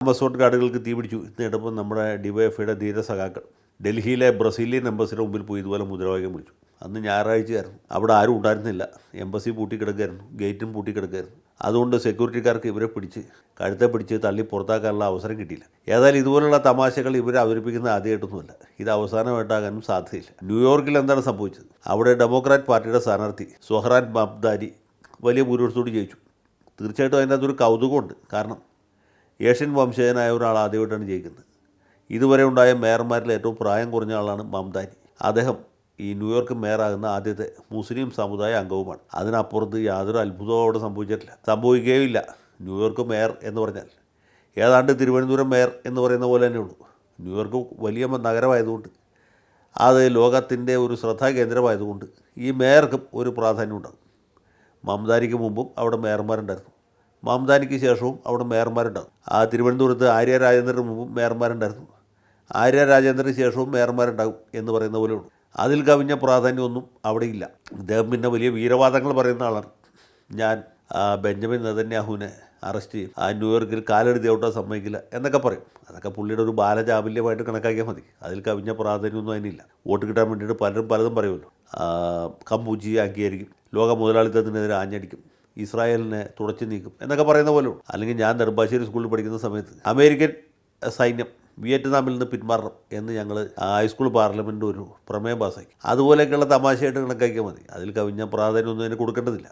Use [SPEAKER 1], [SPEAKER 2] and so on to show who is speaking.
[SPEAKER 1] Amazon കാർഡുകൾക്ക് തീ പിടിച്ചു എന്ന് കേട്ടപ്പോൾ നമ്മുടെ ഡിവൈഎഫ്ഐയുടെ ധീര സഖാക്കൾ ഡൽഹിയിലെ ബ്രസീലിയൻ എംബസിയുടെ മുമ്പിൽ പോയി ഇതുപോലെ മുദ്രാവാക്യം വിളിച്ചു. അന്ന് ഞായറാഴ്ചയായിരുന്നു. അവിടെ ആരും ഉണ്ടായിരുന്നില്ല. എംബസി പൂട്ടിക്കിടക്കായിരുന്നു, ഗേറ്റും പൂട്ടിക്കിടക്കായിരുന്നു. അതുകൊണ്ട് സെക്യൂരിറ്റിക്കാർക്ക് ഇവരെ പിടിച്ച് കഴുത്തെ പിടിച്ച് തള്ളി പുറത്താക്കാനുള്ള അവസരം കിട്ടിയില്ല. ഏതായാലും ഇതുപോലുള്ള തമാശകൾ ഇവർ അവതരിപ്പിക്കുന്ന ആദ്യമായിട്ടൊന്നുമല്ല. ഇത് അവസാനമായിട്ടാകാനും സാധ്യതയില്ല. ന്യൂയോർക്കിൽ എന്താണ് സംഭവിച്ചത്? അവിടെ ഡെമോക്രാറ്റ് പാർട്ടിയുടെ സ്ഥാനാർത്ഥി സൊഹ്റാൻ മംദാനി വലിയ ഭൂരിപക്ഷത്തോട് ജയിച്ചു. തീർച്ചയായിട്ടും അതിൻ്റെ അകത്തൊരു കൗതുകമുണ്ട്. കാരണം ഏഷ്യൻ വംശജനായ ഒരാൾ ആദ്യമായിട്ടാണ് ജയിക്കുന്നത്. ഇതുവരെ ഉണ്ടായ മേയർമാരിൽ ഏറ്റവും പ്രായം കുറഞ്ഞ ആളാണ് മംദാനി. അദ്ദേഹം ഈ ന്യൂയോർക്ക് മേയറാകുന്ന ആദ്യത്തെ മുസ്ലിം സമുദായ അംഗവുമാണ്. അതിനപ്പുറത്ത് യാതൊരു അത്ഭുതവും അവിടെ സംഭവിച്ചിട്ടില്ല, സംഭവിക്കുകയുമില്ല. ന്യൂയോർക്ക് മേയർ എന്ന് പറഞ്ഞാൽ ഏതാണ്ട് തിരുവനന്തപുരം മേയർ എന്ന് പറയുന്ന പോലെ തന്നെയുള്ളൂ. ന്യൂയോർക്ക് വലിയ നഗരമായതുകൊണ്ട്, അത് ലോകത്തിൻ്റെ ഒരു ശ്രദ്ധാകേന്ദ്രമായതുകൊണ്ട് ഈ മേയർക്കും ഒരു പ്രാധാന്യം ഉണ്ടാകും. മംദാനിക്ക് മുമ്പും അവിടെ മേയർമാരുണ്ടായിരുന്നു, മംദാനിക്ക് ശേഷവും അവിടെ മേയർമാരുണ്ടാകും. തിരുവനന്തപുരത്ത് ആര്യ രാജേന്ദ്രന് മുമ്പും മേയർമാരുണ്ടായിരുന്നു, ആര്യ രാജേന്ദ്രന് ശേഷവും മേയർമാരുണ്ടാകും എന്ന് പറയുന്ന പോലെയുള്ളൂ. അതിൽ കവിഞ്ഞ പ്രാധാന്യമൊന്നും അവിടെയില്ല. അദ്ദേഹം പിന്നെ വലിയ വീരവാദങ്ങൾ പറയുന്ന ആളാണ്. ഞാൻ ബെഞ്ചമിൻ നെതന്യാഹുവിനെ അറസ്റ്റ് ചെയ്യും, ന്യൂയോർക്കിൽ കാലെടുത്ത് ഔട്ടാൻ സമ്മതിക്കില്ല എന്നൊക്കെ പറയും. അതൊക്കെ പുള്ളിയുടെ ഒരു ബാലചാബല്യമായിട്ട് കണക്കാക്കിയാൽ മതി. അതിൽ കവിഞ്ഞ പ്രാധാന്യമൊന്നും അതിനില്ല. വോട്ട് കിട്ടാൻ വേണ്ടിയിട്ട് പലരും പലതും പറയുമല്ലോ. കമ്പൂച്ചി അംഗീകരിക്കും, ലോക മുതലാളിത്തത്തിനെതിരെ ആഞ്ഞടിക്കും, ഇസ്രായേലിനെ തുടച്ചു നീക്കും എന്നൊക്കെ പറയുന്ന പോലെ. അല്ലെങ്കിൽ ഞാൻ നെടുമ്പാശ്ശേരി സ്കൂളിൽ പഠിക്കുന്ന സമയത്ത് അമേരിക്കൻ സൈന്യം വിയറ്റ്നാമിൽ നിന്ന് പിന്മാറണം എന്ന് ഞങ്ങൾ ഹൈസ്കൂൾ പാർലമെൻറ്റ് ഒരു പ്രമേയം പാസ്സാക്കി. അതുപോലെയൊക്കെയുള്ള തമാശയായിട്ട് കണക്കാക്കിയാൽ മതി. അതിൽ കവിഞ്ഞ പ്രാധാന്യമൊന്നും അതിന് കൊടുക്കേണ്ടതില്ല.